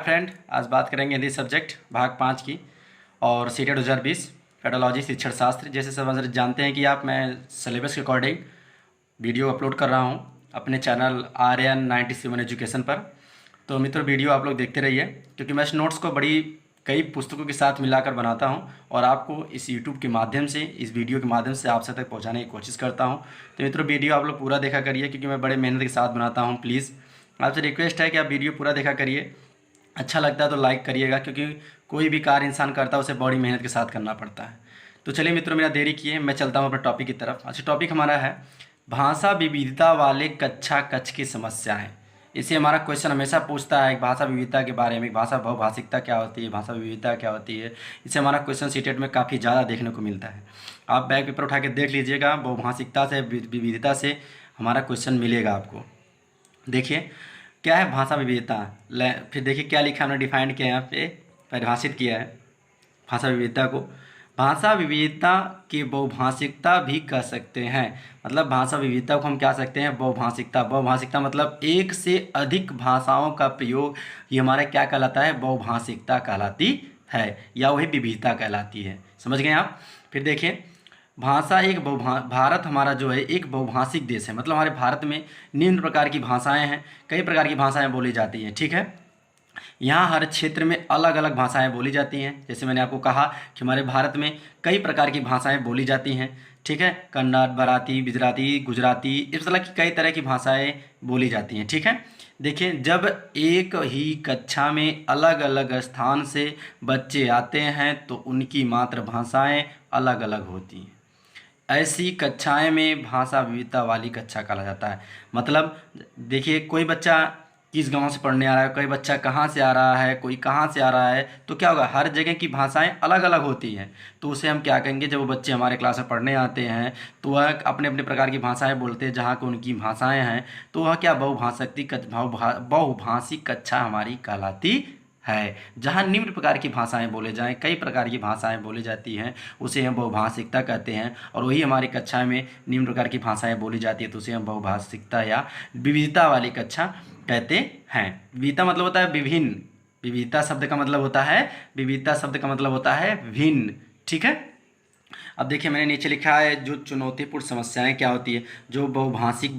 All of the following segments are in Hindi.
फ्रेंड, आज बात करेंगे हिंदी सब्जेक्ट भाग 5 की और सीटेट 2020 पेडोलॉजी शिक्षण शास्त्र। जैसे सब जानते हैं कि मैं सिलेबस के अकॉर्डिंग वीडियो अपलोड कर रहा हूं अपने चैनल RN97 एजुकेशन पर। तो मित्रों, वीडियो आप लोग देखते रहिए क्योंकि मैं इस नोट्स को कई पुस्तकों के साथ मिलाकर बनाता हूं और आपको इस यूट्यूब के माध्यम से, इस वीडियो के माध्यम से आप तक पहुंचाने की कोशिश करता हूं। तो मित्रों, वीडियो आप लोग पूरा देखा करिए क्योंकि मैं बड़े मेहनत के साथ बनाता हूं। प्लीज़ आपसे रिक्वेस्ट है कि आप वीडियो पूरा देखा करिए। अच्छा लगता है तो लाइक करिएगा क्योंकि कोई भी कार्य इंसान करता है उसे बड़ी मेहनत के साथ करना पड़ता है। तो चलिए मित्रों, मेरा देरी किए, मैं चलता हूँ अपने टॉपिक की तरफ। अच्छा, टॉपिक हमारा है भाषा विविधता वाले कक्षा कक्ष की समस्याएं। इसे हमारा क्वेश्चन हमेशा पूछता है भाषा विविधता के बारे में, भाषा बहुभाषिकता क्या होती है, भाषा विविधता क्या होती है। इसे हमारा क्वेश्चन सीटेट में काफ़ी ज़्यादा देखने को मिलता है। आप बैक पेपर उठा के देख लीजिएगा, बहुभाषिकता से, विविधता से हमारा क्वेश्चन मिलेगा आपको। देखिए क्या है भाषा विविधता। फिर देखिए क्या लिखा हमने, डिफाइंड किया है यहाँ पे, परिभाषित किया है भाषा विविधता को। भाषा विविधता की बहुभाषिकता भी कह सकते हैं। मतलब भाषा विविधता को हम क्या सकते हैं, बहुभाषिकता। बहुभाषिकता मतलब एक से अधिक भाषाओं का प्रयोग, ये हमारा क्या कहलाता है, बहुभाषिकता कहलाती है या वही विविधता कहलाती है। समझ गए आप। फिर देखिए भाषा एक भारत हमारा जो है एक बहुभाषिक देश है। मतलब हमारे भारत में निम्न प्रकार की भाषाएं हैं, कई प्रकार की भाषाएं बोली जाती हैं। ठीक है, यहाँ हर क्षेत्र में अलग अलग भाषाएं बोली जाती हैं। जैसे मैंने आपको कहा कि हमारे भारत में कई प्रकार की भाषाएं बोली जाती हैं। ठीक है, कन्नड़, मराठी, गुजराती, इस तरह की भाषाएं बोली जाती हैं। ठीक है, देखिए जब एक ही कक्षा में अलग अलग स्थान से बच्चे आते हैं तो उनकी मातृभाषाएं अलग अलग होती हैं। ऐसी कक्षाएं में भाषा विविधता वाली कक्षा कहा जाता है। मतलब देखिए कोई बच्चा किस गांव से पढ़ने आ रहा है, कोई बच्चा कहाँ से आ रहा है, कोई कहाँ से आ रहा है, तो क्या होगा, हर जगह की भाषाएं अलग अलग होती हैं। तो उसे हम क्या कहेंगे, जब वो बच्चे हमारे क्लास में पढ़ने आते हैं तो वह अपने अपने प्रकार की भाषाएं बोलते हैं जहाँ को उनकी भाषाएं हैं। तो वह क्या बहुभाषिक कक्षा हमारी कहलाती है। जहाँ निम्न प्रकार की भाषाएं बोले जाएं, कई प्रकार की भाषाएं बोली जाती हैं, उसे हम बहुभाषिकता कहते हैं। और वही हमारी कक्षा में निम्न प्रकार की भाषाएं बोली जाती है तो उसे हम बहुभाषिकता या विविधता वाली कक्षा कहते हैं। विविधता मतलब होता है विभिन्न, विविधता शब्द का मतलब होता है भिन्न। ठीक है, अब देखिए मैंने नीचे लिखा है जो चुनौतीपूर्ण समस्याएं क्या होती है। जो बहुभाषिक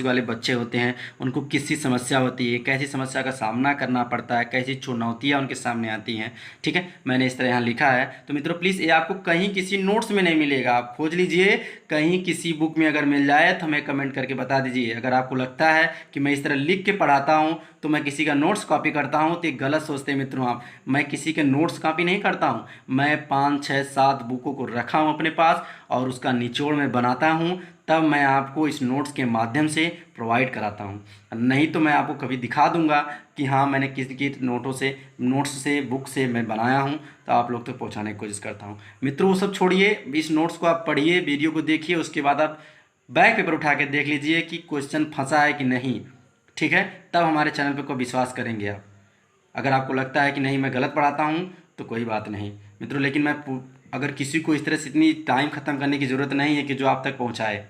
वाले बच्चे होते हैं उनको किसी समस्या होती है, कैसी समस्या का सामना करना पड़ता है, कैसी चुनौतियां उनके सामने आती हैं। ठीक है, मैंने इस तरह यहाँ लिखा है। तो मित्रों प्लीज़ ये आपको कहीं किसी नोट्स में नहीं मिलेगा, आप खोज लीजिए, कहीं किसी बुक में अगर मिल जाए तो हमें कमेंट करके बता दीजिए। अगर आपको लगता है कि मैं इस तरह लिख के पढ़ाता हूँ तो मैं किसी का नोट्स कॉपी करता हूँ तो ये गलत सोचते हैं मित्रों आप। मैं किसी के नोट्स कॉपी नहीं करता हूँ, मैं 5, 6, 7 बुकों को रखा हूँ अपने पास और उसका निचोड़ में बनाता हूँ, तब मैं आपको इस नोट्स के माध्यम से प्रोवाइड कराता हूँ। नहीं तो मैं आपको कभी दिखा दूंगा कि हाँ मैंने किसी की नोट्स से बुक से मैं बनाया हूँ, तो आप लोग तक पहुँचाने की कोशिश करता हूँ। मित्रों वो सब छोड़िए, इस नोट्स को आप पढ़िए, वीडियो को देखिए, उसके बाद आप बैक पेपर उठा के देख लीजिए कि क्वेश्चन फंसा है कि नहीं। ठीक है, तब हमारे चैनल पर को विश्वास करेंगे आप। अगर आपको लगता है कि नहीं मैं गलत पढ़ाता हूँ तो कोई बात नहीं मित्रों, लेकिन अगर किसी को इस तरह से इतनी टाइम ख़त्म करने की ज़रूरत नहीं है कि जो आप तक पहुँचाए,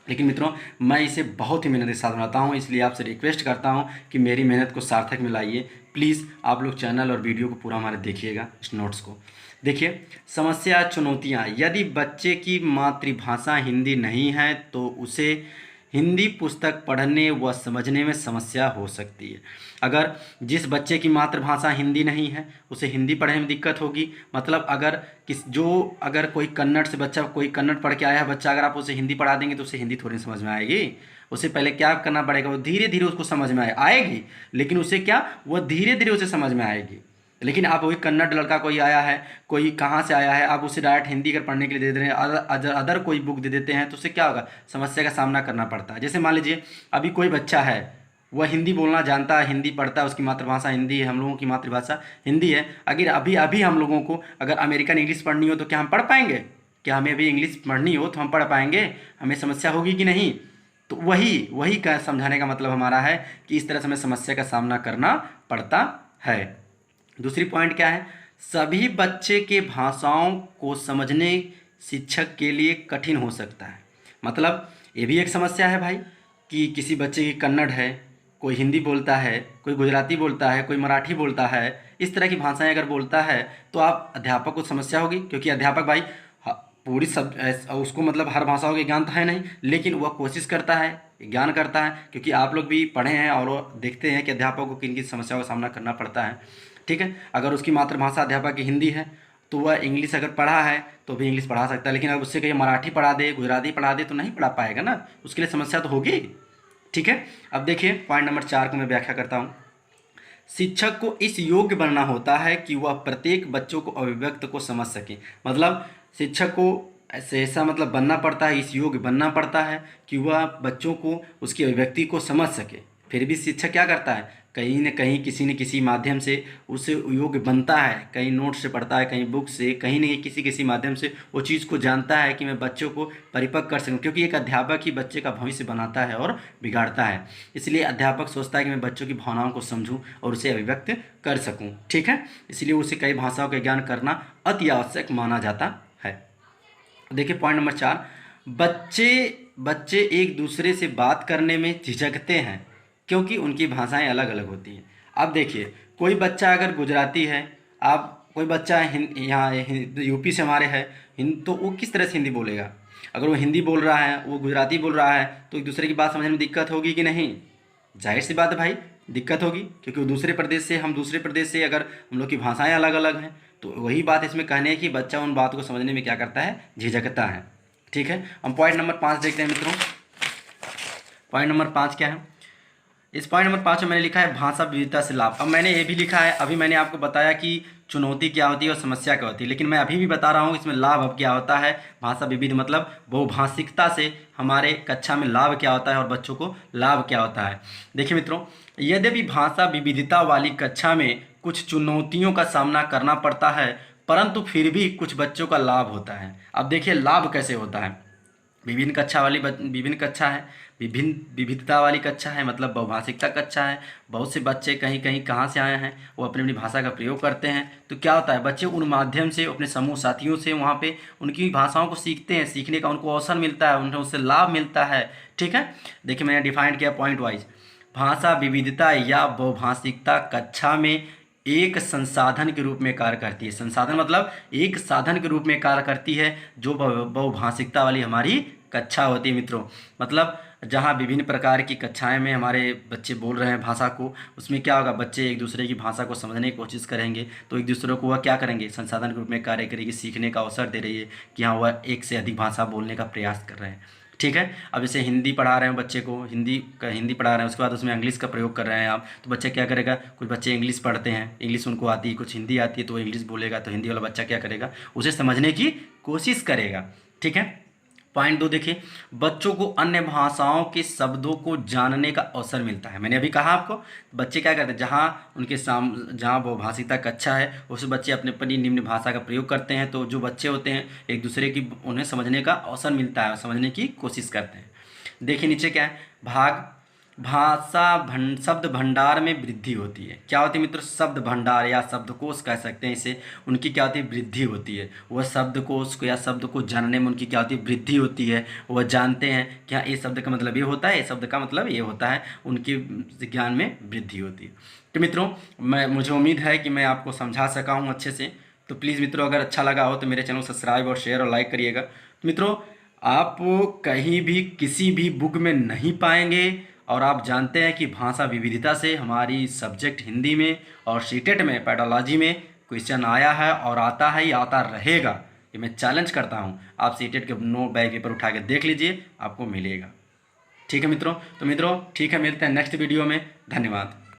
लेकिन मित्रों मैं इसे बहुत ही मेहनत के साथ बनाता हूँ। इसलिए आपसे रिक्वेस्ट करता हूँ कि मेरी मेहनत को सार्थक में लाइए। प्लीज़ आप लोग चैनल और वीडियो को पूरा हमारे देखिएगा। इस नोट्स को देखिए, समस्या चुनौतियाँ। यदि बच्चे की मातृभाषा हिंदी नहीं है तो उसे हिंदी पुस्तक पढ़ने व समझने में समस्या हो सकती है। अगर जिस बच्चे की मातृभाषा हिंदी नहीं है उसे हिंदी पढ़ने में दिक्कत होगी। मतलब अगर कोई कन्नड़ से बच्चा, कोई कन्नड़ पढ़ के आया है बच्चा, अगर आप उसे हिंदी पढ़ा देंगे तो उसे हिंदी थोड़ी समझ में आएगी। उसे पहले क्या करना पड़ेगा, वो धीरे धीरे उसको समझ में आएगी, लेकिन उसे क्या, वो धीरे धीरे उसे समझ में आएगी। लेकिन आप वही कन्नड़ लड़का कोई आया है, कोई कहाँ से आया है, आप उसे डायरेक्ट हिंदी अगर पढ़ने के लिए दे रहे हैं, अदर कोई बुक दे देते हैं तो उससे क्या होगा, समस्या का सामना करना पड़ता है। जैसे मान लीजिए अभी कोई बच्चा है, वह हिंदी बोलना जानता है, हिंदी पढ़ता है, उसकी मातृभाषा हिंदी है, हम लोगों की मातृभाषा हिंदी है। अगर अभी अभी हम लोगों को अगर अमेरिकन इंग्लिश पढ़नी हो तो क्या हम पढ़ पाएंगे? क्या हमें अभी इंग्लिश पढ़नी हो तो हम पढ़ पाएंगे? हमें समस्या होगी कि नहीं? तो वही का समझाने का मतलब हमारा है कि इस तरह से हमें समस्या का सामना करना पड़ता है। दूसरी पॉइंट क्या है, सभी बच्चे के भाषाओं को समझने शिक्षक के लिए कठिन हो सकता है। मतलब ये भी एक समस्या है भाई कि किसी बच्चे की कन्नड़ है, कोई हिंदी बोलता है, कोई गुजराती बोलता है, कोई मराठी बोलता है, इस तरह की भाषाएं अगर बोलता है तो आप अध्यापक को समस्या होगी, क्योंकि अध्यापक भाई पूरी सब उसको मतलब हर भाषाओं के ज्ञान तो है नहीं, लेकिन वह कोशिश करता है, ज्ञान करता है, क्योंकि आप लोग भी पढ़े हैं और वो देखते हैं कि अध्यापक को किन किन समस्याओं का सामना करना पड़ता है। ठीक है, अगर उसकी मातृभाषा अध्यापक की हिंदी है तो वह इंग्लिश अगर पढ़ा है तो भी इंग्लिश पढ़ा सकता है, लेकिन अगर उससे कहीं मराठी पढ़ा दे, गुजराती पढ़ा दे तो नहीं पढ़ा पाएगा ना, उसके लिए समस्या तो होगी। ठीक है, अब देखिए पॉइंट नंबर 4 को मैं व्याख्या करता हूँ। शिक्षक को इस योग्य बनना होता है कि वह प्रत्येक बच्चों को अभिव्यक्त को समझ सके। मतलब शिक्षक को ऐसा मतलब बनना पड़ता है, इस योग्य बनना पड़ता है कि वह बच्चों को उसकी अभिव्यक्ति को समझ सके। फिर भी शिक्षक क्या करता है, कहीं न कहीं किसी न किसी माध्यम से उसे योग्य बनता है, कहीं नोट से पढ़ता है, कहीं बुक से, कहीं न किसी किसी माध्यम से वो चीज़ को जानता है कि मैं बच्चों को परिपक्व कर सकूं, क्योंकि एक अध्यापक ही बच्चे का भविष्य बनाता है और बिगाड़ता है। इसलिए अध्यापक सोचता है कि मैं बच्चों की भावनाओं को समझूं और उसे अभिव्यक्त कर सकूं। ठीक है, इसलिए उसे कई भाषाओं का ज्ञान करना अति आवश्यक माना जाता है। देखिए पॉइंट नंबर 4, बच्चे एक दूसरे से बात करने में झिझकते हैं क्योंकि उनकी भाषाएं अलग अलग होती हैं। अब देखिए कोई बच्चा अगर गुजराती है, आप कोई बच्चा यहाँ यूपी से हमारे है तो वो किस तरह से हिंदी बोलेगा। अगर वो हिंदी बोल रहा है, वो गुजराती बोल रहा है, तो एक दूसरे की बात समझने में दिक्कत होगी कि नहीं? जाहिर सी बात है भाई, दिक्कत होगी, क्योंकि वो दूसरे प्रदेश से, हम दूसरे प्रदेश से, अगर हम लोग की भाषाएं अलग अलग हैं तो वही बात इसमें कहने है कि बच्चा उन बातों को समझने में क्या करता है, झिझकता है। ठीक है, हम पॉइंट नंबर 5 देखते हैं मित्रों। पॉइंट नंबर 5 क्या है? इस पॉइंट नंबर 5 में मैंने लिखा है भाषा विविधता से लाभ। अब मैंने ये भी लिखा है, अभी मैंने आपको बताया कि चुनौती क्या होती है और समस्या क्या होती है, लेकिन मैं अभी भी बता रहा हूँ इसमें लाभ अब क्या होता है। भाषा विविध मतलब बहुभाषिकता से हमारे कक्षा में लाभ क्या होता है और बच्चों को लाभ क्या होता है। देखिए मित्रों, यद्यपि भाषा विविधता वाली कक्षा में कुछ चुनौतियों का सामना करना पड़ता है, परंतु फिर भी कुछ बच्चों का लाभ होता है। अब देखिए लाभ कैसे होता है। विभिन्न कक्षा है, विभिन्न विविधता वाली कक्षा है, मतलब बहुभाषिकता कक्षा है। बहुत से बच्चे कहीं कहीं कहाँ से आए हैं, वो अपनी अपनी भाषा का प्रयोग करते हैं, तो क्या होता है बच्चे उन माध्यम से अपने समूह साथियों से वहाँ पे उनकी भाषाओं को सीखते हैं, सीखने का उनको अवसर मिलता है, उन्हें उससे लाभ मिलता है। ठीक है, देखिए मैंने डिफाइंड किया पॉइंट वाइज। भाषा विविधता या बहुभाषिकता कक्षा में एक संसाधन के रूप में कार्य करती है। संसाधन मतलब एक साधन के रूप में कार्य करती है जो बहुभाषिकता वाली हमारी कक्षा होती है मित्रों। मतलब जहाँ विभिन्न प्रकार की कक्षाएं में हमारे बच्चे बोल रहे हैं भाषा को, उसमें क्या होगा, बच्चे एक दूसरे की भाषा को समझने की कोशिश करेंगे, तो एक दूसरे को वह क्या करेंगे, संसाधन के रूप में कार्य करेगी, सीखने का अवसर दे रही है कि हाँ वह एक से अधिक भाषा बोलने का प्रयास कर रहे हैं। ठीक है, अब जैसे हिंदी पढ़ा रहे हैं बच्चे को, हिंदी पढ़ा रहे हैं, उसके बाद उसमें इंग्लिश का प्रयोग कर रहे हैं आप, तो बच्चा क्या करेगा, कुछ बच्चे इंग्लिश पढ़ते हैं, इंग्लिश उनको आती है, कुछ हिंदी आती है, तो वो इंग्लिश बोलेगा, तो हिंदी वाला बच्चा क्या करेगा, उसे समझने की कोशिश करेगा। ठीक है, पॉइंट 2 देखिए, बच्चों को अन्य भाषाओं के शब्दों को जानने का अवसर मिलता है। मैंने अभी कहा आपको, बच्चे क्या करते हैं, जहाँ वो भाषिकता कक्षा है उस बच्चे अपनी निम्न भाषा का प्रयोग करते हैं, तो जो बच्चे होते हैं एक दूसरे की उन्हें समझने का अवसर मिलता है, समझने की कोशिश करते हैं। देखिए नीचे क्या है, भाग शब्द भंडार में वृद्धि होती है। क्या होती है मित्रों, शब्द भंडार या शब्दकोश कह सकते हैं इसे, उनकी क्या होती है, वृद्धि होती है। वह शब्दकोश को या शब्द को जानने में उनकी क्या होती है, वृद्धि होती है। वह जानते हैं कि हाँ ये शब्द का मतलब ये होता है, ये शब्द का मतलब ये होता है, उनके ज्ञान में वृद्धि होती है। तो मित्रों मुझे उम्मीद है कि मैं आपको समझा सका हूँ अच्छे से। तो प्लीज़ मित्रों अगर अच्छा लगा हो तो मेरे चैनल को सब्सक्राइब और शेयर और लाइक करिएगा। तो मित्रों आप कहीं भी किसी भी बुक में नहीं पाएंगे, और आप जानते हैं कि भाषा विविधता से हमारी सब्जेक्ट हिंदी में और सीटेट में पेडोलॉजी में क्वेश्चन आया है और आता है, या आता रहेगा, ये मैं चैलेंज करता हूँ। आप सीटेट के नोट बैग पेपर उठा के देख लीजिए, आपको मिलेगा। ठीक है मित्रों, तो मित्रों ठीक है, मिलते हैं नेक्स्ट वीडियो में। धन्यवाद।